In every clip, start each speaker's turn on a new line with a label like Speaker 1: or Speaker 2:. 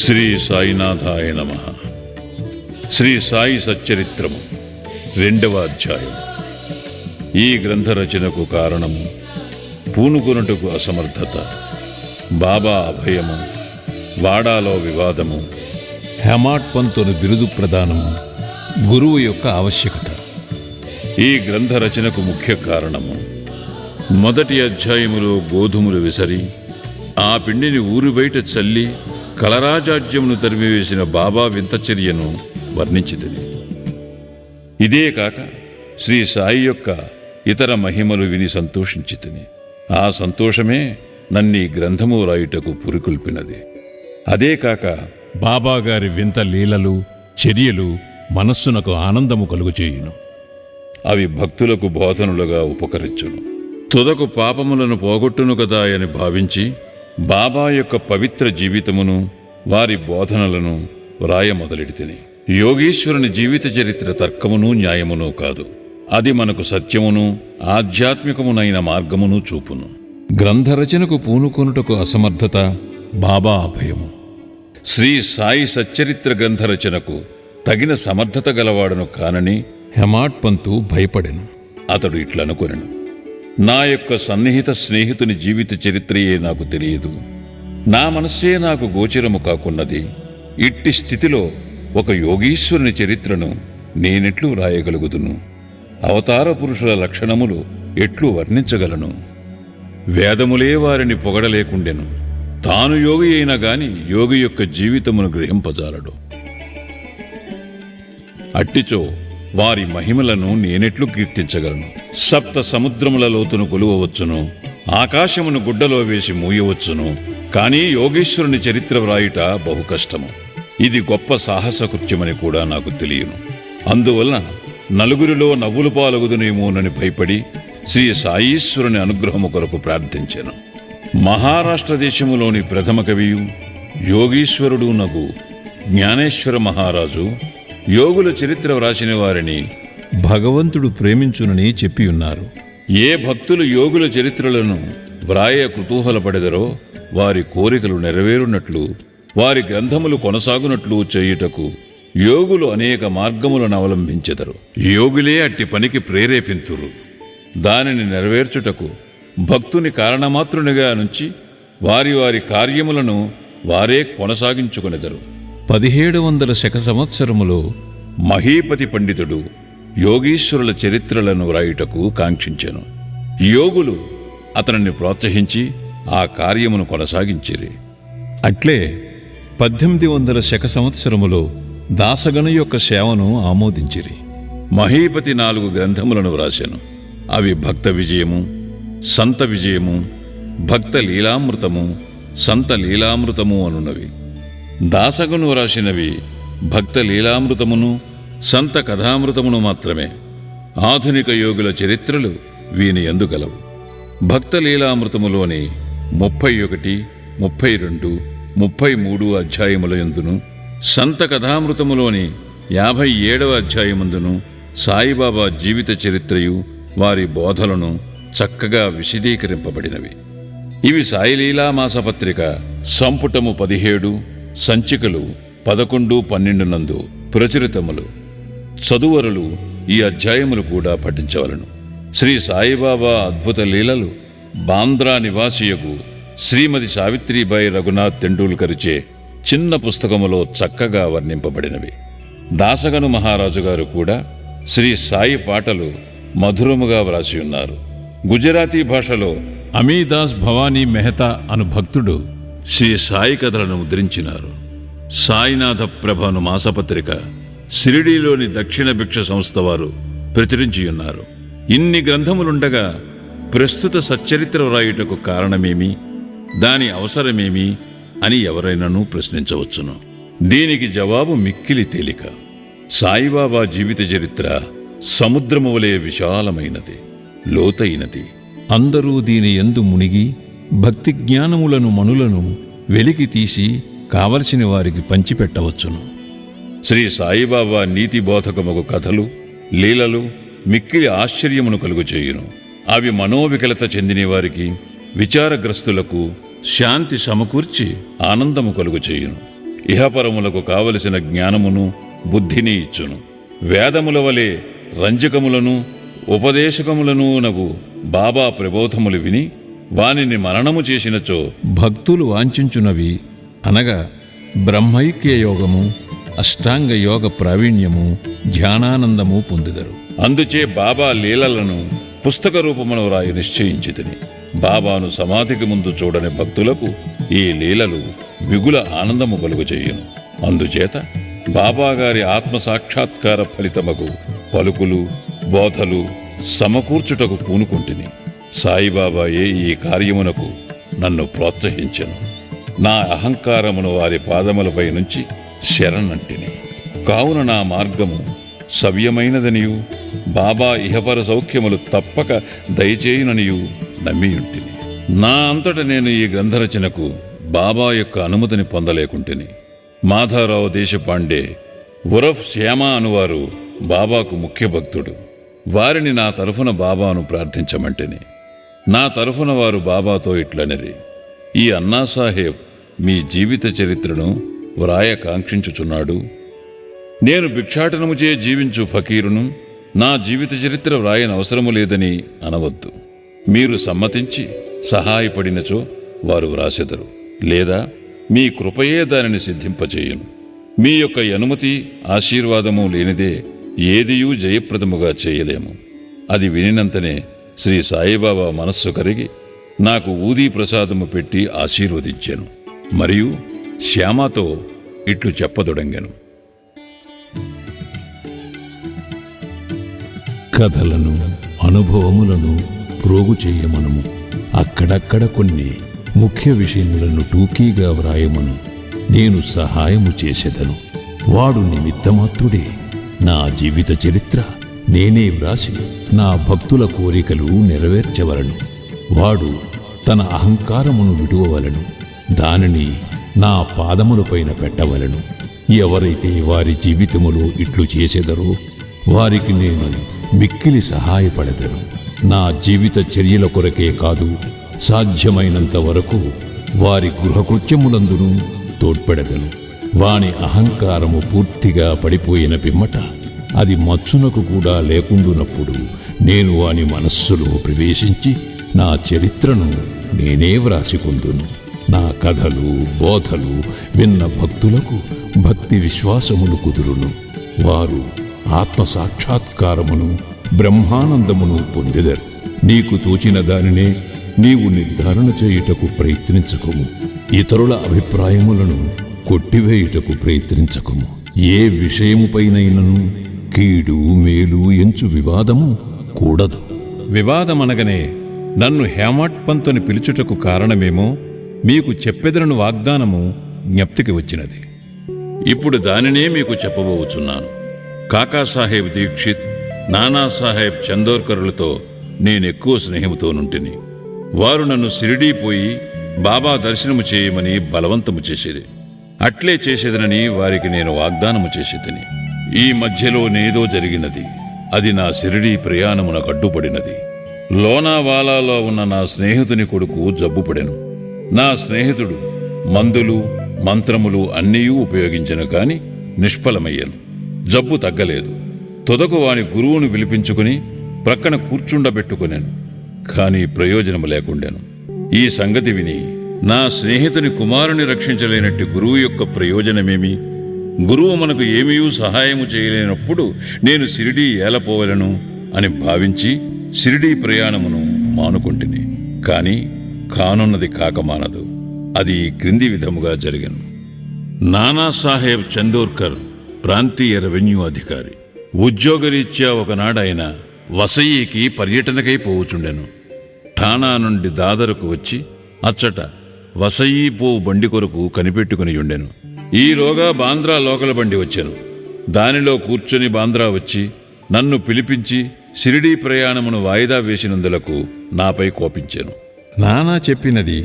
Speaker 1: శ్రీ సాయినాథాయ నమః. శ్రీ సాయి సచ్చరిత్రము 2వ అధ్యాయం. ఈ గ్రంథ రచనకు కారణము పూనుకొనుటకు అసమర్థత, బాబా అభయము, వాడాలో వివాదము,
Speaker 2: హెమాట్ పంతును బిరుదు ప్రదానము, గురువు యొక్క ఆవశ్యకత.
Speaker 1: ఈ గ్రంథ రచనకు ముఖ్య కారణము మొదటి అధ్యాయములో గోధుమలు విసరి ఆ పిండిని ఊరు బయట చల్లి కలరాజాడ్యమును తరిమివేసిన బాబా వింతచర్యను వర్ణించితిని. ఇదే కాక శ్రీ సాయి యొక్క ఇతర మహిమలు విని సంతోషించితిని. ఆ సంతోషమే నన్నీ గ్రంథము రాయుటకు పురికొల్పినది. అదే కాక
Speaker 2: బాబాగారి వింత లీలలు, చర్యలు మనస్సునకు ఆనందము కలుగుచేయును.
Speaker 1: అవి భక్తులకు బోధనులుగా ఉపకరించును. తుదకు పాపములను పోగొట్టును కదా అని భావించి బాబా యొక్క పవిత్ర జీవితమును, వారి బోధనలను వ్రాయ మొదలెడితిని. యోగీశ్వరుని జీవిత చరిత్ర తర్కమును న్యాయమును కాదు, అది మనకు సత్యమును ఆధ్యాత్మికమునైన మార్గమును చూపును.
Speaker 2: గ్రంథరచనకు పూనుకొనుటకు అసమర్థత, బాబా అభయము.
Speaker 1: శ్రీ సాయి సచ్చరిత్ర గ్రంథ రచనకు తగిన సమర్థత గలవాడను కానని
Speaker 2: హెమాట్ పంతు భయపడెను.
Speaker 1: అతడు ఇట్లనుకొనెను: నా యొక్క సన్నిహిత స్నేహితుని జీవిత చరిత్రయే నాకు తెలియదు, నా మనస్సే నాకు గోచరము కాకున్నది. ఇట్టి స్థితిలో ఒక యోగీశ్వరుని చరిత్రను నేనెట్లు రాయగలుగుదును? అవతార పురుషుల లక్షణములు ఎట్లు వర్ణించగలను? వేదములే వారిని పొగడలేకుండెను. తాను యోగి అయినా గాని యోగి యొక్క జీవితమును గ్రహింపజాలడు. అట్టిచో వారి మహిమలను నేనెట్లు కీర్తించగలను? సప్త సముద్రముల లోతును కొలువవచ్చును, ఆకాశమును గుడ్డలో వేసి మూయవచ్చును, కానీ యోగేశ్వరుని చరిత్ర వ్రాయుట బహు కష్టము. ఇది గొప్ప సాహసకృత్యమని కూడా నాకు తెలియను. అందువలన నలుగురిలో నవ్వులు పాలగుదునేమోనని భయపడి శ్రీ సాయీశ్వరుని అనుగ్రహము కొరకు ప్రార్థించాను. మహారాష్ట్ర దేశములోని ప్రథమ కవియు యోగీశ్వరుడు నగు జ్ఞానేశ్వర మహారాజు యోగుల చరిత్ర వ్రాసిన వారిని
Speaker 2: భగవంతుడు ప్రేమించునని చెప్పియున్నారు.
Speaker 1: ఏ భక్తులు యోగుల చరిత్రలను వ్రాయ కుతూహలపడెదరో వారి కోరికలు నెరవేరునట్లు, వారి గ్రంథములు కొనసాగునట్లు చేయుటకు యోగులు అనేక మార్గములను అవలంబించెదరు. యోగులే అట్టి పనికి ప్రేరేపింతురు. దానిని నెరవేర్చుటకు భక్తుని కారణమాత్రునిగా నుంచి వారి వారి కార్యములను వారే కొనసాగించుకొనెదరు.
Speaker 2: 1700 శక సంవత్సరములో
Speaker 1: మహీపతి పండితుడు యోగీశ్వరుల చరిత్రలను వ్రాయుటకు కాంక్షించెను. యోగులు అతనిని ప్రోత్సహించి ఆ కార్యమును కొనసాగించిరి.
Speaker 2: అట్లే 1800 శక సంవత్సరములో దాసగను యొక్క సేవను ఆమోదించిరి.
Speaker 1: మహీపతి 4 గ్రంథములను వ్రాసెను. అవి భక్త విజయము, సంత విజయము, భక్త లీలామృతము, సంత లీలామృతము అనున్నవి. దాసగను వ్రాసినవి భక్త లీలామృతమును, సంత కథామృతమును మాత్రమే. ఆధునిక యోగుల చరిత్రలు వీని యందు గలవు. భక్త లీలామృతములోని 31, 32, 33 అధ్యాయముల యందును, సంత కథామృతములోని 57వ అధ్యాయమందును సాయిబాబా జీవిత చరిత్రయు వారి బోధలను చక్కగా విశదీకరింపబడినవి. ఇవి సాయిలీలా మాసపత్రిక సంపుటము 17, సంచికలు 11, 12 నందు ప్రచురితములు. చదువరులు ఈ అధ్యాయములు కూడా పఠించవలను. శ్రీ సాయిబాబా అద్భుత లీలలు బాంద్రా నివాసియకు శ్రీమతి సావిత్రిబాయి రఘునాథ్ తెండూల్కర్చే చిన్న పుస్తకములో చక్కగా వర్ణింపబడినవి. దాసగను మహారాజు గారు కూడా శ్రీ సాయి పాటలు మధురముగా వ్రాసి ఉన్నారు. గుజరాతీ భాషలో
Speaker 2: అమీదాస్ భవానీ మెహతా అను భక్తుడు
Speaker 1: శ్రీ సాయి కథలను ముద్రించినారు. సాయినాథ ప్రభను మాసపత్రిక షిరిడీలోని దక్షిణ భిక్ష సంస్థ వారు ప్రచురించియున్నారు. ఇన్ని గ్రంథములుండగా ప్రస్తుత సచ్చరిత్ర వ్రాయుటకు కారణమేమి, దాని అవసరమేమి అని ఎవరైనాను ప్రశ్నించవచ్చును. దీనికి జవాబు మిక్కిలి తేలిక. సాయిబాబా జీవిత చరిత్ర సముద్రము వలె విశాలమైనది, లోతైనది.
Speaker 2: అందరూ దీని యందు మునిగి భక్తి జ్ఞానములను మనులను వెలికి తీసి కావలసిన వారికి పంచిపెట్టవచ్చును.
Speaker 1: శ్రీ సాయిబాబా నీతి బోధకముగు కథలు, లీలలు మిక్కిలి ఆశ్చర్యమును కలుగుచేయును. అవి మనోవికలత చెందిన వారికి, విచారగ్రస్తులకు శాంతి సమకూర్చి ఆనందము కలుగుచేయును. ఇహపరములకు కావలసిన జ్ఞానమును బుద్ధిని ఇచ్చును. వేదముల వలె రంజకములను ఉపదేశకములను నగు బాబా ప్రబోధములు విని వానిని మననము చేసినచో
Speaker 2: భక్తులు వాంఛించునవి అనగా బ్రహ్మైక్య యోగము, అష్టాంగ యోగ ప్రావీణ్యము, ధ్యానానందము పొందుదరు.
Speaker 1: అందుచే బాబా లీలలను పుస్తక రూపమును రాయి నిశ్చయించితిని. బాబాను సమాధికి ముందు చూడని భక్తులకు ఈ లీలలు మిగుల ఆనందము కలుగజేయును. అందుచేత బాబాగారి ఆత్మసాక్షాత్కార ఫలితమగు పలుకులు, బోధలు సమకూర్చుటకు పూనుకుంటుని. సాయిబాబాయే ఈ కార్యమునకు నన్ను ప్రోత్సహించెను. నా అహంకారమును వారి పాదములపై నుంచి శరణంటిని. కావున నా మార్గము సవ్యమైనదనియు బాబా ఇహపర సౌఖ్యములు తప్పక దయచేయుననియు నమ్మియుంటిని. నా అంతట నేను ఈ గ్రంథరచనకు బాబా యొక్క అనుమతిని పొందలేకుంటిని. మాధవరావు దేశపాండే ఉరఫ్ శ్యామ అనువారు బాబాకు ముఖ్య భక్తుడు. వారిని నా తరఫున బాబాను ప్రార్థించమంటిని. నా తరఫున వారు బాబాతో ఇట్లనిరి: ఈ అన్నాసాహెబ్ మీ జీవిత చరిత్రను వ్రాయ కాంక్షించుచున్నాడు. నేను భిక్షాటనముచే జీవించు ఫకీరును, నా జీవిత చరిత్ర వ్రాయనవసరము లేదని అనవద్దు. మీరు సమ్మతించి సహాయపడినచో వారు వ్రాసెదరు, లేదా మీ కృపయే దానిని సిద్ధింపచేయును. మీ యొక్క అనుమతి ఆశీర్వాదము లేనిదే ఏదియూ జయప్రదముగా చేయలేము. అది వినినంతనే శ్రీ సాయిబాబా మనస్సు కరిగి నాకు ఊదీ ప్రసాదము పెట్టి ఆశీర్వదించాను. మరియు శ్యామతో ఇట్లు చెప్పదొడంగెను:
Speaker 2: కథలను, అనుభవములను ప్రోగు చేయమనము. అక్కడక్కడ కొన్ని ముఖ్య విషయములను టూకీగా వ్రాయమను. నేను సహాయము చేసేదను. వాడు నిమిత్తమాత్రుడే. నా జీవిత చరిత్ర నేనే వ్రాసి నా భక్తుల కోరికలు నెరవేర్చవలను. వాడు తన అహంకారమును విడువవలను. దానిని నా పాదములపైన పెట్టవలను. ఎవరైతే వారి జీవితములో ఇట్లు చేసేదరో వారికి నేను మిక్కిలి సహాయపడదను. నా జీవిత చర్యల కొరకే కాదు, సాధ్యమైనంత వరకు వారి గృహకృత్యములందును తోడ్పడదను. వాని అహంకారము పూర్తిగా పడిపోయిన పిమ్మట, అది మచ్చునకు కూడా లేకుండునప్పుడు నేను వాని మనస్సులో ప్రవేశించి నా చరిత్రను నేనే వ్రాసికొందును. నా కథలు, బోధలు విన్న భక్తులకు భక్తి విశ్వాసములు కుదురును. వారు ఆత్మసాక్షాత్కారమును, బ్రహ్మానందమును పొందెదరు. నీకు తోచిన దానినే నీవు నిర్ధారణ చేయుటకు ప్రయత్నించకుము. ఇతరుల అభిప్రాయములను కొట్టివేయుటకు ప్రయత్నించకుము. ఏ విషయముపైనైనను కీడు మేలు ఎంచు వివాదము కూడదు.
Speaker 1: వివాదమనగనే నన్ను హేమాడ్ పంతుని పిలుచుటకు కారణమేమో మీకు చెప్పెదరను వాగ్దానము జ్ఞప్తికి వచ్చినది. ఇప్పుడు దానినే మీకు చెప్పబోచున్నాను. కాకాసాహెబ్ దీక్షిత్, నానాసాహెబ్ చందోర్కరులతో నేనెక్కువ స్నేహముతోనుంటిని. వారు నన్ను షిరిడీ పోయి బాబా దర్శనము చేయమని బలవంతము చేసేది. అట్లే చేసేదనని వారికి నేను వాగ్దానము చేసేదని. ఈ మధ్యలో నేదో జరిగినది. అది నా షిరిడీ ప్రయాణమునకు అడ్డుపడినది. లోనావాలాలో ఉన్న నా స్నేహితుని కొడుకు జబ్బుపడెను. నా స్నేహితుడు మందులు, మంత్రములు అన్నీయూ ఉపయోగించెను కాని నిష్ఫలమయ్యాను. జబ్బు తగ్గలేదు. తుదకు వాని గురువును పిలిపించుకుని ప్రక్కన కూర్చుండబెట్టుకున్నాను. కాని ప్రయోజనము లేకుండాను. ఈ సంగతి విని నా స్నేహితుని కుమారుని రక్షించలేనట్టి గురువు యొక్క ప్రయోజనమేమి? గురువు మనకు ఏమీ సహాయము చేయలేనప్పుడు నేను షిరిడీ ఏలపోవలను అని భావించి షిరిడీ ప్రయాణమును మానుకొంటిని. కాని కానున్నది కాకమానదు. అది క్రింది విధముగా జరిగను. నానాసాహెబ్ చందోర్కర్ ప్రాంతీయ రెవెన్యూ అధికారి. ఉద్యోగరీత్యా ఒకనాడాయన వసయికి పర్యటనకై పోవుచుండెను. ఠాణా నుండి దాదరకు వచ్చి అచ్చట వసయి పోవు బండి కొరకు కనిపెట్టుకుని ఉండెను. ఈలోగా బాంద్రా లోకల బండి వచ్చెను. దానిలో కూర్చొని బాంద్రా వచ్చి నన్ను పిలిపించి షిరిడీ ప్రయాణమును వాయిదా వేసినందులకు నాపై కోపించెను.
Speaker 2: నానా చెప్పినది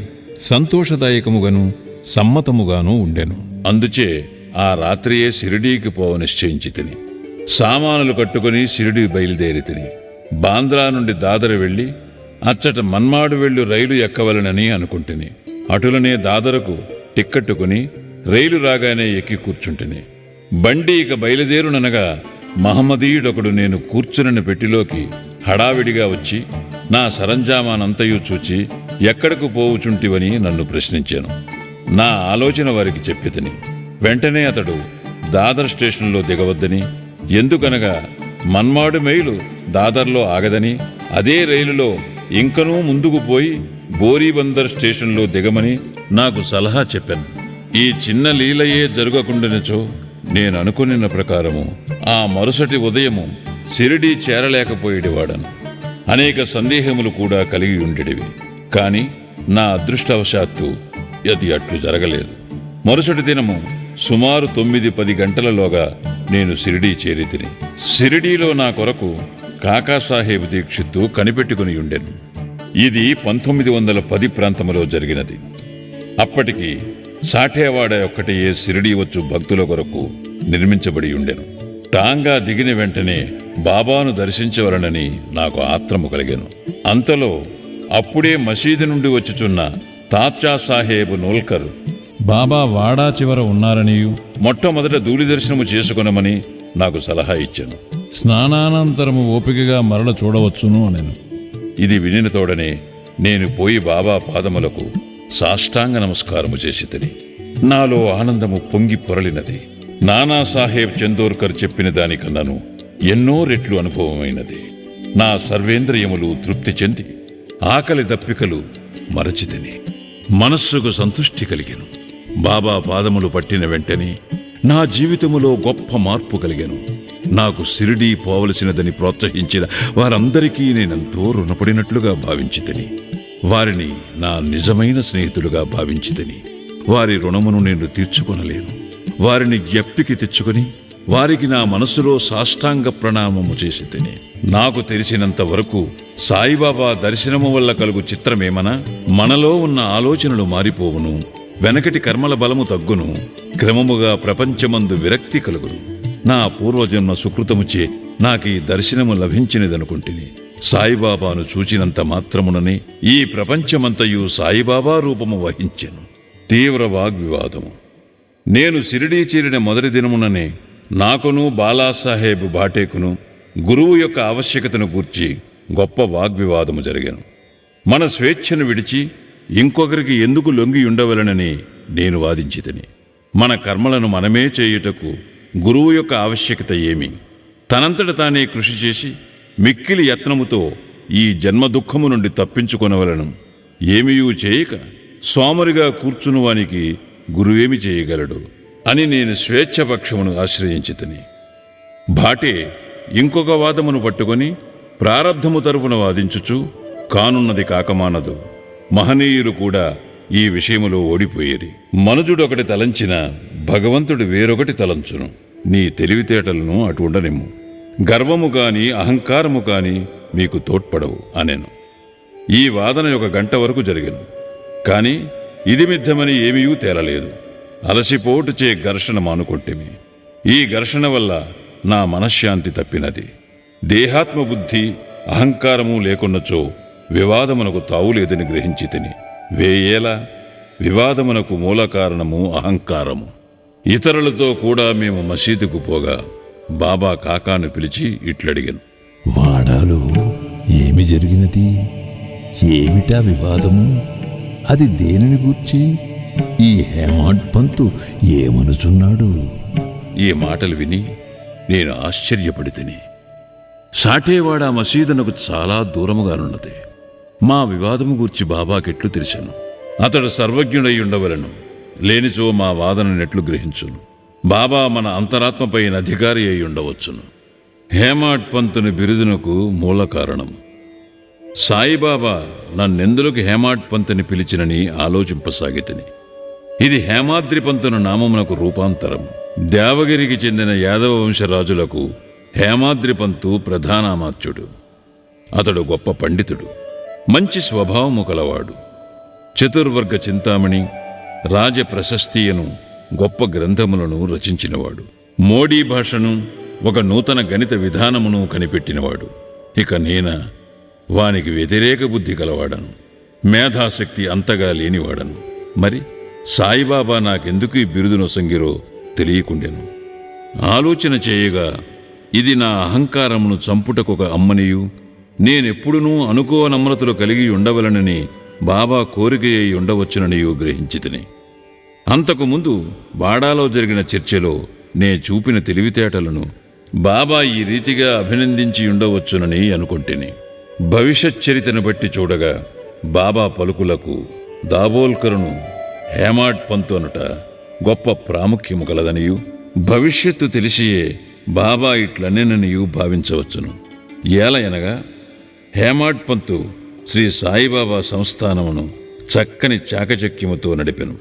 Speaker 2: సంతోషదాయకముగాను సమ్మతముగాను ఉండెను.
Speaker 1: అందుచే ఆ రాత్రియే షిరిడీకి పోవ నిశ్చయించి తిని సామానులు కట్టుకుని షిరిడీ బయలుదేరి తిని బాంద్రా నుండి దాదర వెళ్ళి అచ్చట మన్మాడు వెళ్ళు రైలు ఎక్కవలనని అనుకుంటుని. అటులనే దాదరకు టిక్కట్టుకుని రైలు రాగానే ఎక్కి కూర్చుంటిని. బండి ఇక బయలుదేరుననగా మహమ్మదీయుడొకడు నేను కూర్చునని పెట్టిలోకి హడావిడిగా వచ్చి నా సరంజామానంతయు చూచి ఎక్కడకు పోవుచుంటివని నన్ను ప్రశ్నించాను. నా ఆలోచన వారికి చెప్పితిని. వెంటనే అతడు దాదర్ స్టేషన్లో దిగవద్దని, ఎందుకనగా మన్మాడు మైలు దాదర్లో ఆగదని, అదే రైలులో ఇంకనూ ముందుకు పోయి బోరీబందర్ స్టేషన్లో దిగమని నాకు సలహా చెప్పాను. ఈ చిన్న లీలయే జరగకుండానిచో నేను అనుకున్న ప్రకారము ఆ మరుసటి ఉదయము షిరిడీ చేరలేకపోయేవాడను. అనేక సందేహములు కూడా కలిగి ఉండేవి. కాని నా అదృష్టవశాత్తు అది అట్లు జరగలేదు. మరుసటి దినము సుమారు 9-10 గంటలలోగా నేను షిరిడీ చేరితిని. షిరిడీలో నా కొరకు కాకాసాహెబ్ దీక్షిత్తు కనిపెట్టుకుని ఉండెను. ఇది 1910 ప్రాంతములో జరిగినది. అప్పటికి సాఠేవాడ ఒక్కటే షిరిడీ వచ్చు భక్తుల కొరకు నిర్మించబడి ఉండెను. టాంగా దిగిన వెంటనే బాబాను దర్శించవలనని నాకు ఆత్రము కలిగెను. అంతలో అప్పుడే మసీదు నుండి వచ్చుచున్న తాత్యా సాహేబ్ నోల్కర్
Speaker 2: బాబా వాడా చివర ఉన్నారనియు
Speaker 1: మొట్టమొదట ధూళి దర్శనము చేసుకొనమని నాకు సలహా ఇచ్చాను.
Speaker 2: స్నానానంతరము ఓపికగా మరల చూడవచ్చును అనెను.
Speaker 1: ఇది వినిన తోడనే నేను పోయి బాబా పాదములకు సాష్టాంగ నమస్కారము చేసితిని. నాలో ఆనందము పొంగి పొరలినది. నానాసాహెబ్ చందోర్కర్ చెప్పిన దానికన్నాను ఎన్నో రెట్లు అనుభవమైనది. నా సర్వేంద్రియములు తృప్తి చెంది ఆకలి దప్పికలు మరచితిని. మనస్సుకు సంతుష్టి కలిగెను. బాబా పాదములు పట్టిన వెంటనే నా జీవితములో గొప్ప మార్పు కలిగెను. నాకు షిరిడీ పోవలసినదని ప్రోత్సహించిన వారందరికీ నేనెంతో రుణపడినట్లుగా భావించితిని. వారిని నా నిజమైన స్నేహితులుగా భావించితిని. వారి రుణమును నేను తీర్చుకొనలేను. వారిని జ్ఞప్తికి తెచ్చుకొని వారికి నా మనస్సులో సాష్టాంగ ప్రణామము చేసితిని. నాకు తెలిసినంత వరకు సాయిబాబా దర్శనము వల్ల కలుగు చిత్రమేమనా, మనలో ఉన్న ఆలోచనలు మారిపోవును, వెనకటి కర్మల బలము తగ్గును, క్రమముగా ప్రపంచమందు విరక్తి కలుగును. నా పూర్వజన్మ సుకృతముచే నాకీ దర్శనము లభించినదనుకుంటుని. సాయిబాబాను చూచినంత మాత్రముననే ఈ ప్రపంచమంతయు సాయిబాబా రూపము వహించెను. తీవ్ర వాగ్వివాదము. నేను షిరిడీ చేరిన మొదటి దినముననే నాకును బాలాసాహెబ్ భాటేకును గురువు యొక్క ఆవశ్యకతను గూర్చి గొప్ప వాగ్వివాదము జరిగాను. మన స్వేచ్ఛను విడిచి ఇంకొకరికి ఎందుకు లొంగి ఉండవలనని నేను వాదించితిని. మన కర్మలను మనమే చేయుటకు గురువు యొక్క ఆవశ్యకత ఏమి? తనంతట తానే కృషి చేసి మిక్కిలి యత్నముతో ఈ జన్మ దుఃఖము నుండి తప్పించుకొనవలను. ఏమీయూ చేయక సోమరిగా కూర్చునువానికి గురువేమి చేయగలడు అని నేను స్వేచ్ఛపక్షమును ఆశ్రయించితిని. భాటే ఇంకొక వాదమును పట్టుకొని ప్రారబ్ధము తరపున వాదించుచు కానున్నది కాకమానదు. మహనీయులు కూడా ఈ విషయములో ఓడిపోయేరి. మనుజుడొకటి తలంచిన భగవంతుడు వేరొకటి తలంచును. నీ తెలివితేటలను అటు ఉండనిమ్ము. గర్వము కాని అహంకారము కాని మీకు తోడ్పడవు అనెను. ఈ వాదన 1 గంట వరకు జరిగెను. కాని ఇది మిథ్యమని ఏమీయూ తేలలేదు. అలసిపోటుచే ఘర్షణ మానుకొంటిమి. ఈ ఘర్షణ వల్ల నా మనశ్శాంతి తప్పినది. దేహాత్మబుద్ధి అహంకారము లేకున్నచో వివాదమునకు తావులేదని గ్రహించితిని. వేయేలా వివాదమునకు మూల కారణము అహంకారము. ఇతరులతో కూడా మేము మసీదుకు పోగా బాబా కాకాను పిలిచి ఇట్లడిగాను.
Speaker 2: వాడాలో ఏమి జరిగినది? ఏమిటా వివాదము? అది దేనిని గూర్చి? ఈ హేమాడ్ పంతు ఏమనుచున్నాడు?
Speaker 1: ఈ మాటలు విని నేను ఆశ్చర్యపడితిని. సాఠేవాడ మసీదునకు చాలా దూరముగానున్నది. మా వివాదము గూర్చి బాబాకెట్లు తెలిసెను. అతడు సర్వజ్ఞుడై ఉండవలను, లేనిచో మా వాదననెట్లు గ్రహించును. బాబా మన అంతరాత్మపైన అధికారి అయి ఉండవచ్చును. హేమాడ్ పంతుని బిరుదునకు మూల కారణం సాయిబాబా నన్నెందులకు హేమాడ్ పంతుని పిలిచినని ఆలోచింపసాగితిని. ఇది హేమాద్రి పంతును నామమునకు రూపాంతరం. దేవగిరికి చెందిన యాదవ వంశరాజులకు హేమాద్రి పంతు ప్రధానామాత్యుడు. అతడు గొప్ప పండితుడు, మంచి స్వభావము కలవాడు. చతుర్వర్గ చింతామణి, రాజ ప్రశస్తియను గొప్ప గ్రంథములను రచించినవాడు. మోడీ భాషను, ఒక నూతన గణిత విధానమును కనిపెట్టినవాడు. ఇక నేనా వానికి వ్యతిరేక బుద్ధి కలవాడను, మేధాశక్తి అంతగా లేనివాడను. మరి సాయిబాబా నాకెందుకు ఈ బిరుదు నొసంగిరో తెలియకుండెను. ఆలోచన చేయగా ఇది నా అహంకారమును చంపుటకొక అమ్మనియు నేనెప్పుడునూ అనుకోనమ్రతలు కలిగి ఉండవలనని బాబా కోరిక అయి ఉండవచ్చుననియు గ్రహించితిని. అంతకుముందు బాడాలో జరిగిన చర్చలో నే చూపిన తెలివితేటలను బాబా ఈ రీతిగా అభినందించి ఉండవచ్చునని అనుకొంటిని. భవిష్యచ్చరితను బట్టి చూడగా బాబా పలుకులకు దాబోల్కరును హేమాడ్ పంతు అనుట గొప్ప ప్రాముఖ్యము కలదనియు భవిష్యత్తు తెలిసియే బాబా ఇట్లనేననియు భావించవచ్చును. ఏలయనగా హేమాడ్ పంతు శ్రీ సాయిబాబా సంస్థానమును చక్కని చాకచక్యముతో నడిపెను.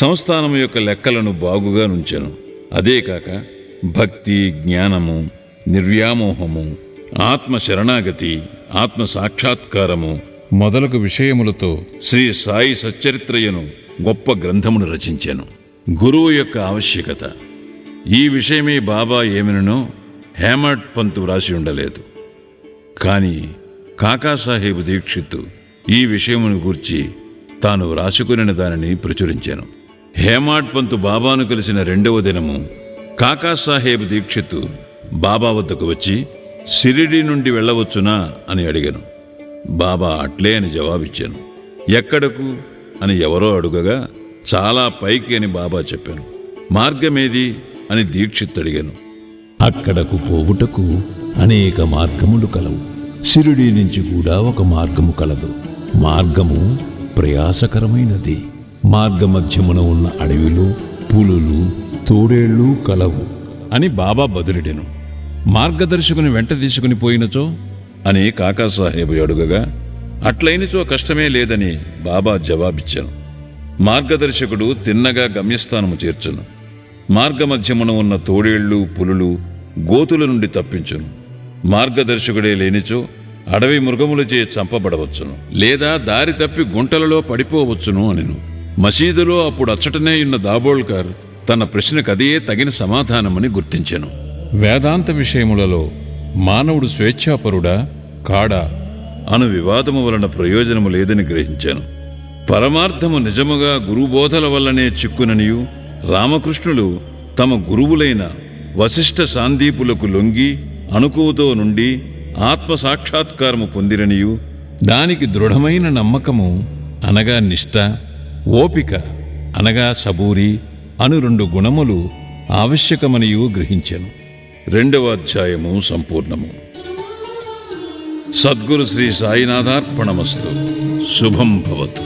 Speaker 1: సంస్థానము యొక్క లెక్కలను బాగుగా నుంచెను. అదే కాక భక్తి, జ్ఞానము, నిర్వ్యామోహము, ఆత్మ శరణాగతి, ఆత్మ సాక్షాత్కారము మొదలగు విషయములతో శ్రీ సాయి సచ్చరిత్రయను గొప్ప గ్రంథమును రచించెను. గురువు యొక్క ఆవశ్యకత ఈ విషయమే బాబా ఏమినో హేమాడ్ పంతు వ్రాసి ఉండలేదు. కాని కాకాసాహెబ్ దీక్షిత్ ఈ విషయమును గూర్చి తాను వ్రాసుకుని దానిని ప్రచురించాను. హేమాడ్ పంతు బాబాను కలిసిన 2వ దినము కాకాసాహెబ్ దీక్షిత్ బాబా వద్దకు వచ్చి షిరిడి నుండి వెళ్ళవచ్చునా అని అడిగాను. బాబా అట్లే అని జవాబిచ్చాను. ఎక్కడకు అని ఎవరో అడుగగా చాలా పైకి అని బాబా చెప్పాను. మార్గమేది అని దీక్షిత్ అడిగాను.
Speaker 2: అక్కడకు పోవుటకు అనేక మార్గములు కలవు. షిరిడీ నుంచి కూడా ఒక మార్గము కలదు. మార్గము ప్రయాసకరమైనది. మార్గమధ్యమున ఉన్న అడవిలో పులులు, తోడేళ్లు కలవు అని బాబా బదులిడెను. మార్గదర్శకుని వెంట తీసుకుని పోయినచో
Speaker 1: అని కాకాసాహెబ్ అడుగగా అట్లయినచో కష్టమే లేదని బాబా జవాబిచ్చాను. మార్గదర్శకుడు తిన్నగా గమ్యస్థానము చేర్చును. మార్గమధ్యమున ఉన్న తోడేళ్లు, పులులు, గోతుల నుండి తప్పించును. మార్గదర్శకుడే లేనిచో అడవి మృగములచే చంపబడవచ్చును, లేదా దారి తప్పి గుంటలలో పడిపోవచ్చును అనెను. మసీదులో అప్పుడు అచ్చటనే ఉన్న దాబోల్కర్ తన ప్రశ్నకదే తగిన సమాధానమని గుర్తించెను.
Speaker 2: వేదాంత విషయములలో మానవుడు స్వేచ్ఛాపరుడా కాడా
Speaker 1: అను వివాదము వలన ప్రయోజనము లేదని గ్రహించాను. పరమార్థము నిజముగా గురుబోధల వల్లనే చిక్కుననియు రామకృష్ణులు తమ గురువులైన వశిష్ఠ సాందీపులకు లొంగి అనుకువతో నుండి ఆత్మసాక్షాత్కారము పొందిరనియు
Speaker 2: దానికి దృఢమైన నమ్మకము అనగా నిష్ఠ, ఓపిక అనగా సబూరి అను 2 గుణములు ఆవశ్యకమనియు గ్రహించెను.
Speaker 1: 2వ అధ్యాయము సంపూర్ణము. సద్గురు శ్రీ సాయినాథార్పణమస్తు. శుభం భవతు.